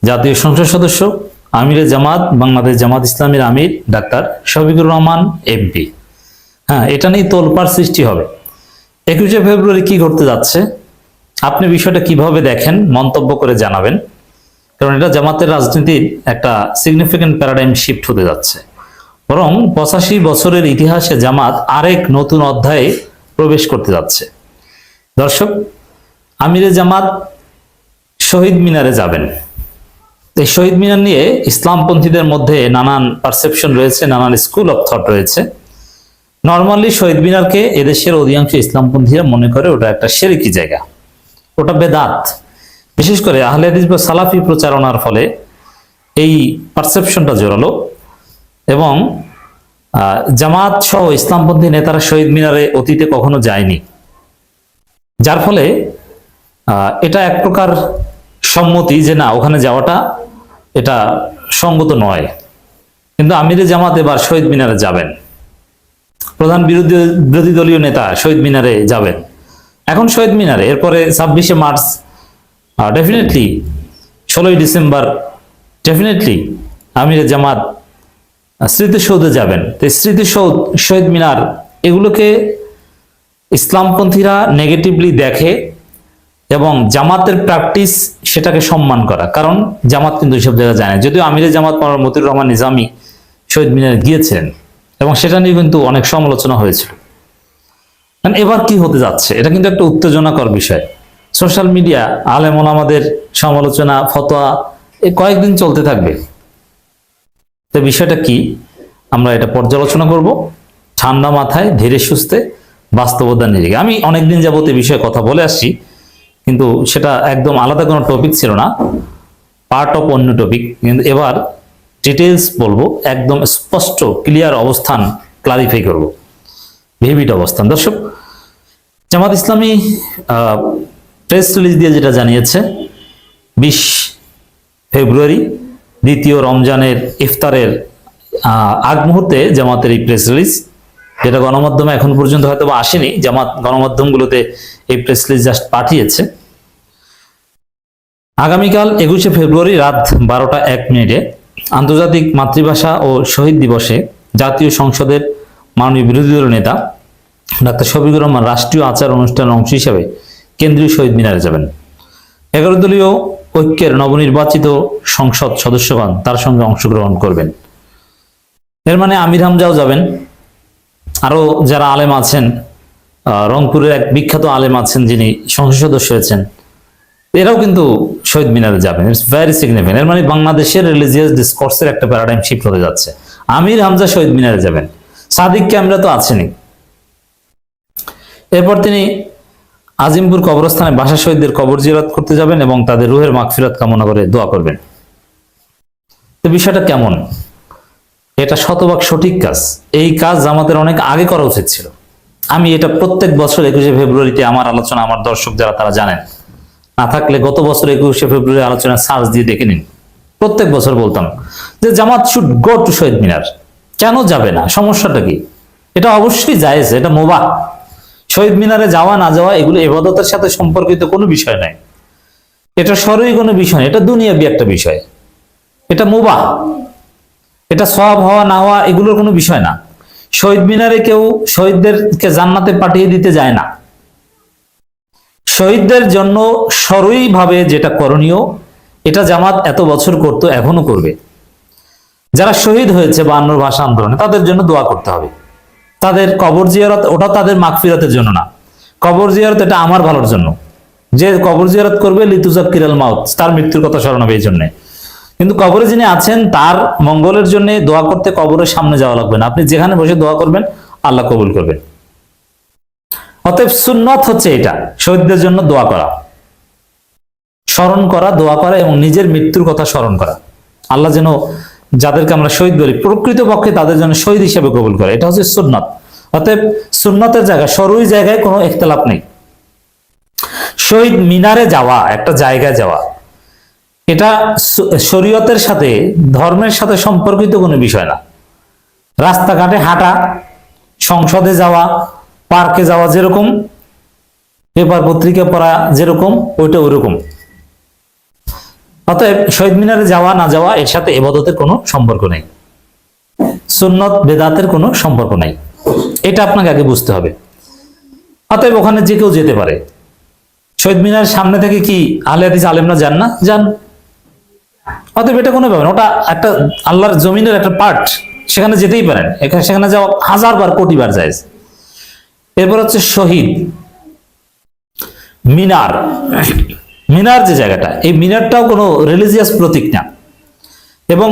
জাতীয় সংসদ সদস্য, আমিরে জামাত, বাংলাদেশ জামাত ইসলামীর আমির ডাক্তার শফিকুর রহমান এমপি। হ্যাঁ, এটা নিয়ে তোলপাড় সৃষ্টি হবে। 21শে ফেব্রুয়ারি কি ঘটতে যাচ্ছে, আপনি বিষয়টা কিভাবে দেখেন মন্তব্য করে জানাবেন, কারণ এটা জামাতের রাজনীতির একটা সিগনিফিক্যান্ট প্যারাডাইম শিফট হতে যাচ্ছে। বরং 85 বছরের ইতিহাসে জামাত আরেক নতুন অধ্যায়ে প্রবেশ করতে যাচ্ছে। দর্শক, আমিরে জামাত শহীদ মিনারে যাবেন। এই শহীদ মিনার নিয়ে ইসলামপন্থীদের মধ্যে নানান পারসেপশন রয়েছে, নানান স্কুল অফ থট রয়েছে। নর্মালি শহীদ মিনারকে এদেশের অধিকাংশ ইসলামপন্থীরা মনে করে ওটা একটা শিরকি জায়গা, ওটা বেদাত। বিশেষ করে আহলে হাদিস বা সালাফি প্রচারণার ফলে এই পারসেপশনটা জোরালো এবং জামাত সহ ইসলামপন্থী নেতারা শহীদ মিনারে অতীতে কখনো যায়নি, যার ফলে এটা এক প্রকার সম্মতি যে না, ওখানে যাওয়াটা এটা সঙ্গত নয়। কিন্তু আমিরে জামাত এবার শহীদ মিনারে যাবেন, প্রধান বিরোধী দলীয় নেতা শহীদ মিনারে যাবেন। এখন শহীদ মিনারে, এরপরে 26শে মার্চ ডেফিনেটলি, 16ই ডিসেম্বর ডেফিনেটলি আমিরে জামাত স্মৃতিসৌধে যাবেন। তো স্মৃতিসৌধ, শহীদ মিনার, এগুলোকে ইসলামপন্থীরা নেগেটিভলি দেখে এবং জামাতের প্র্যাকটিস সেটাকে সম্মান করা, কারণ জামাত কিন্তু এইসব জায়গায় যায় না। যদিও আমিরে জামাত মতিউর রহমান নিজামী শহীদ মিনারে গিয়েছিলেন এবং সেটা নিয়ে কিন্তু অনেক সমালোচনা হয়েছিল। এবার কি হতে যাচ্ছে, এটা কিন্তু একটা উত্তেজনাকর বিষয়। সোশ্যাল মিডিয়া, আলেম ওলামাদের সমালোচনা, ফতোয়া কয়েকদিন চলতে থাকবে। তো বিষয়টা কি, আমরা এটা পর্যালোচনা করব ঠান্ডা মাথায়, ধীরে সুস্থে, বাস্তবতা নিয়ে। আমি অনেকদিন যাবত এই বিষয়ে কথা বলে আসছি, কিন্তু সেটা একদম আলাদা কোনো টপিক ছিল না, পার্ট অফ অন্য টপিক। কিন্তু এবার ডিটেলস বলবো, একদম স্পষ্ট ক্লিয়ার অবস্থান ক্লারিফাই করব, ভিভিড অবস্থান। দর্শক, জামাত ইসলামী প্রেস রিলিজ দিয়ে যেটা জানিয়েছে, 20 ফেব্রুয়ারি দ্বিতীয় রমজানের ইফতারের আগ মুহূর্তে জামাতের এই প্রেস রিলিজ, যেটা গণমাধ্যমে এখন পর্যন্ত হয়তো বা আসেনি, জামাত গণমাধ্যমগুলোতে এই প্রেস রিলিজ জাস্ট পাঠিয়েছে। আগামীকাল 21শে ফেব্রুয়ারি রাত 12টা 1 মিনিটে আন্তর্জাতিক মাতৃভাষা ও শহীদ দিবসে জাতীয় সংসদের মাননীয় বিরোধী দলীয় নেতা ডাক্তার শফিকুর রহমান রাষ্ট্রীয় আচার অনুষ্ঠানের অংশ হিসেবে কেন্দ্রীয় শহীদ মিনারে যাবেন। 11 দলীয় ঐক্যের নবনির্বাচিত সংসদ সদস্যগণ তার সঙ্গে অংশগ্রহণ করবেন। এর মানে আমির হামজাও যাবেন, আরো যারা আলেম আছেন, রংপুরের এক বিখ্যাত আলেম আছেন যিনি সংসদ সদস্য হয়েছেন, এরাও কিন্তু শহীদ মিনারে যাবেন। It's very significant. এর মানে বাংলাদেশের রিলিজিয়াস ডিসকোর্সের একটা প্যারাডাইম শিফট হতে যাচ্ছে। আমির হামজা শহীদ মিনারে যাবেন, সাদিক ক্যামেরা তো আছেনই। এরপর তিনি আজিমপুর কবরস্থানে ভাষা শহীদদের কবর জিয়ারত করতে যাবেন এবং তাদের রুহের মাগফিরাত কামনা করে দোয়া করবেন। তো বিষয়টা কেমন, এটা শতভাগ সঠিক কাজ। এই কাজ জামাতের অনেক আগে করা উচিত ছিল। আমি এটা প্রত্যেক বছর 21শে ফেব্রুয়ারিতে আমার আলোচনা, আমার দর্শক যারা তারা জানেন, না থাকলে গত বছর 21শে ফেব্রুয়ারি আলোচনা সার্চ দিয়ে দেখে নিন। প্রত্যেক বছর বলতাম যে জামাত শুড গো টু শহীদ মিনার। কেন যাবে না, সমস্যাটা কি? এটা অবশ্যই জায়েজ, এটা মুবাহ। শহীদ মিনারে যাওয়া না যাওয়া এগুলো ইবাদতের সাথে সম্পর্কিত কোনো বিষয় নয়, এটা শরঈ কোনো বিষয় নয়, এটা দুনিয়াবি একটা বিষয়, এটা মুবাহ, এটা সওয়াব হওয়া না হওয়া এগুলোর কোনো বিষয় না। শহীদ মিনারে কেউ শহীদদেরকে জান্নাতে পাঠিয়ে দিতে যায় না। শহীদদের জন্য শরঈ ভাবে যেটা করণীয়, এটা জামাত এত বছর করতো, এখনো করবে। যারা শহীদ হয়েছে 52 ভাষা আন্দোলনে, তাদের জন্য দোয়া করতে হবে। তাদের কবর জিয়ারত, ওটা তাদের মাগফিরাতের জন্য না। কবর জিয়ারত এটা আমার ভালোর জন্য। যে কবর জিয়ারত করবে লিতুজাক্কিরাল মাউত, তার মৃত্যুর কথা স্মরণ হবে এই জন্য। কিন্তু কবরে যিনি আছেন তার মঙ্গলের জন্য দোয়া করতে কবরের সামনে যাওয়া লাগবে না। আপনি যেখানে বসে দোয়া করবেন, আল্লাহ কবুল করবেন। অতএব সুন্নত হচ্ছে এটা, শহীদদের জন্য দোয়া করা, স্মরণ করা, দোয়া করা এবং নিজের মৃত্যুর কথা স্মরণ করা। আল্লাহ যেন যাদেরকে আমরা শহীদ বলি প্রকৃতপক্ষে তাদের জন্য শহীদ হিসেবে কবুল করে, এটা হচ্ছে সুন্নত। অতএব সুন্নতের জায়গা, শরঈ জায়গায় কোনো ইখতিলাফ নেই। শহীদ মিনারে যাওয়া, একটা জায়গায় যাওয়া, এটা শরীয়তের সাথে, ধর্মের সাথে সম্পর্কিত কোনো বিষয় না। রাস্তাঘাটে হাঁটা, সংসদে যাওয়া, পার্কে যাওয়া যেরকম, পেপার পত্রিকা পড়া যেরকম, ওইটা ওইরকম। অতএব শহীদ মিনারে যাওয়া না যাওয়া এর সাথে ইবাদতের কোনো সম্পর্ক নেই, সুন্নত বেদাতের কোনো সম্পর্ক নেই, এটা আপনাকে আগে বুঝতে হবে। অতএব ওখানে যে কেউ যেতে পারে। শহীদ মিনারের সামনে থেকে কি আহলে হাদিস আলেমরা যান না? যান। অতএব এটা কোনো ব্যাপার না, ওটা একটা আল্লাহর জমিনের একটা পার্ট, সেখানে যেতেই পারেন, এখানে সেখানে যাওয়া 1000 বার কোটি বার জায়েজ। এরপর হচ্ছে শহীদ মিনার। মিনার যে জায়গাটা, এই মিনারটাও কোনো রিলিজিয়াস প্রতীক না, এবং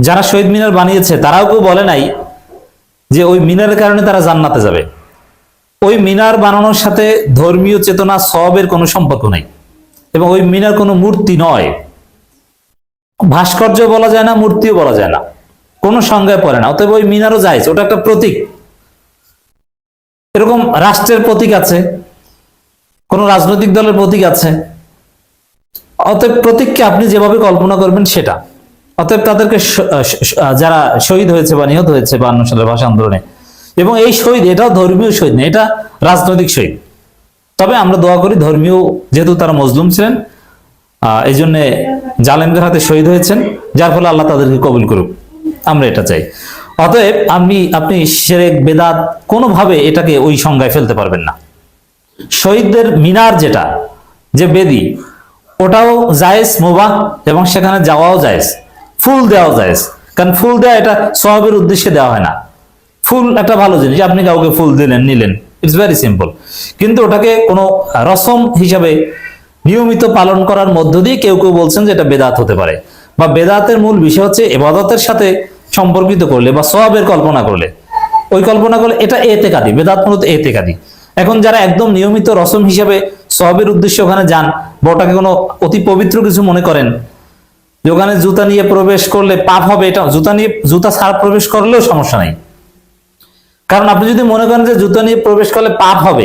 যারা শহীদ মিনার বানিয়েছে তারাও কেউ বলে নাই যে ওই মিনারের কারণে তারা জান্নাতে যাবে। ওই মিনার বানানোর সাথে ধর্মীয় চেতনা সওয়াবের কোনো সম্পর্ক নাই, এবং ওই মিনার কোনো মূর্তি নয়, ভাস্কর্য বলা যায় না, মূর্তিও বলা যায় না, কোনো সংজ্ঞায় পড়ে না। অতএব ওই মিনারও জায়েজ, ওটা একটা প্রতীক। এরকম রাষ্ট্রের প্রতীক আছে, কোন রাজনৈতিক দলের প্রতীক আছে, অতএব প্রতীককে আপনি যেভাবে কল্পনা করবেন সেটা। অতএব তাদেরকে যারা শহীদ হয়েছে বা নিহত হয়েছে 52 সালের ভাষা আন্দোলনে, এবং এই শহীদ এটাও ধর্মীয় শহীদ না, এটা রাজনৈতিক শহীদ। তবে আমরা দোয়া করি ধর্মীয়, যেহেতু তারা মজলুম ছিলেন, এই জন্য জালেমদের হাতে শহীদ হয়েছেন, যার ফলে আল্লাহ তাদেরকে কবুল করুক, আমরা এটা চাই। অতএব আপনি শিরক বেদাত কোনোভাবে এটাকে ওই সংজ্ঞায় ফেলতে পারবেন না। শহীদদের মিনার যেটা, যে বেদি, ওটাও জায়েজ মুবাহ, এবং সেখানে যাওয়াও জায়েজ, ফুল দেওয়াও জায়েজ। কারণ ফুল দেওয়া এটা সওয়াবের উদ্দেশ্যে দেওয়া হয় না। ফুল একটা ভালো জিনিস, আপনি কাউকে ফুল দিলেন, নিলেন, ইটস ভেরি সিম্পল। কিন্তু ওটাকে কোনো রসম হিসাবে নিয়মিত পালন করার মধ্য দিয়ে কেউ কেউ বলছেন যে এটা বেদাত হতে পারে, বা বেদাতের মূল বিষয় হচ্ছে ইবাদতের সাথে সম্পর্কিত করলে বা সওয়াবের কল্পনা করলে, ওই কল্পনা করলে এটা এতেকাদি, বেদাত মূলত এতেকাদি। এখন যারা একদম নিয়মিত রসম হিসাবে সওয়াবের উদ্দেশ্যে ওখানে যান, বা ওটাকে কোনো অতি পবিত্র কিছু মনে করেন, যে ওখানে জুতা নিয়ে প্রবেশ করলে পাপ হবে, এটা জুতা ছাড়া প্রবেশ করলেও সমস্যা নাই। কারণ আপনি যদি মনে করেন যে জুতা নিয়ে প্রবেশ করলে পাপ হবে,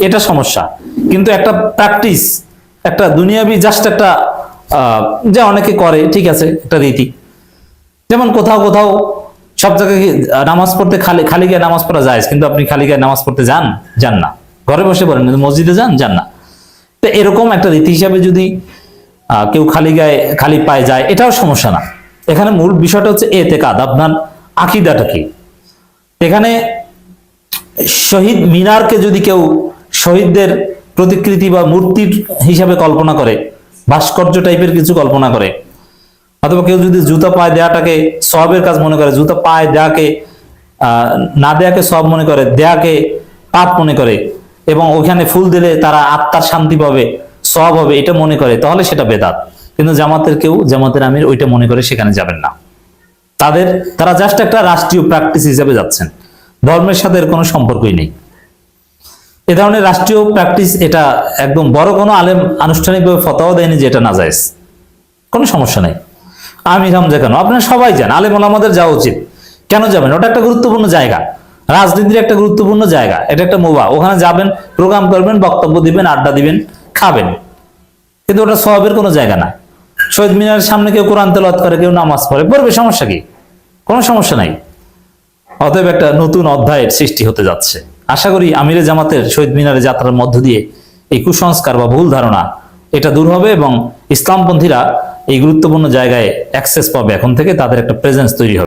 এটা সমস্যা। কিন্তু একটা প্র্যাকটিস, একটা দুনিয়াবি জাস্ট একটা যা অনেকে করে, ঠিক আছে, একটা রীতি। যেমন কোথাও কোথাও সব জায়গায় নামাজ পড়তে খালি গায়ে নামাজ পড়া যায়, কিন্তু আপনি খালি গায়ে নামাজ পড়তে যান না, ঘরে বসে পড়েন, মসজিদে যান না। তো এরকম একটা রীতি হিসাবে যদি কেউ খালি গায়ে খালি পায়ে যায়, এটাও সমস্যা না। এখানে মূল বিষয়টা হচ্ছে এতেকাদ, আপনার আকীদাটা কি। এখানে শহীদ মিনারকে যদি কেউ শহীদদের প্রতিকৃতি বা মূর্তির হিসাবে কল্পনা করে, ভাস্কর্য টাইপের কিছু কল্পনা করে, অথবা কেউ যদি জুতা পায়ে দেওয়াটাকে সওয়াবের কাজ মনে করে, জুতা পায়ে দেওয়াকে না দেয়াকে সওয়াব মনে করে, দেয়াকে পাপ মনে করে, এবং ওখানে ফুল দিলে তারা আত্মার শান্তি পাবে, সওয়াব হবে, এটা মনে করে, তাহলে সেটা বেদাত। কিন্তু জামাতের আমির ওইটা মনে করে সেখানে যাবেন না। তারা জাস্ট একটা রাষ্ট্রীয় প্র্যাকটিস হিসেবে যাচ্ছেন, ধর্মের সাথে এর কোনো সম্পর্কই নেই। এ ধরনের রাষ্ট্রীয় প্র্যাকটিস, এটা একদম বড় কোনো আলেম আনুষ্ঠানিকভাবে ফতোয়া দেয়নি যে এটা নাজায়েজ, কোনো সমস্যা নেই। আমির হামজা কেন, আপনারা সবাই যান, আলেম ওলামাদের যাওয়া উচিত। কেন যাবেন? ওটা একটা গুরুত্বপূর্ণ জায়গা, রাজনীতির একটা গুরুত্বপূর্ণ জায়গা, এটা একটা মুবাহ। ওখানে যাবেন, প্রোগ্রাম করবেন, বক্তব্য দিবেন, আড্ডা দিবেন, খাবেন, কিন্তু ওটা সওয়াবের কোনো জায়গা না। শহীদ মিনারের সামনে কেউ কোরআন তেলাওয়াত করে, কেউ নামাজ পড়বে, সমস্যা কি? কোনো সমস্যা নাই। অতএব একটা নতুন অধ্যায়ের সৃষ্টি হতে যাচ্ছে। আশা করি আমিরে জামাতের শহীদ মিনারে যাত্রার মধ্য দিয়ে এই কুসংস্কার বা ভুল ধারণা এটা দূর হবে, এবং ইসলামপন্থীরা এই গুরুত্বপূর্ণ জায়গায় অ্যাক্সেস পাবে, এখন থেকে তাদের একটা প্রেজেন্স তৈরি হবে।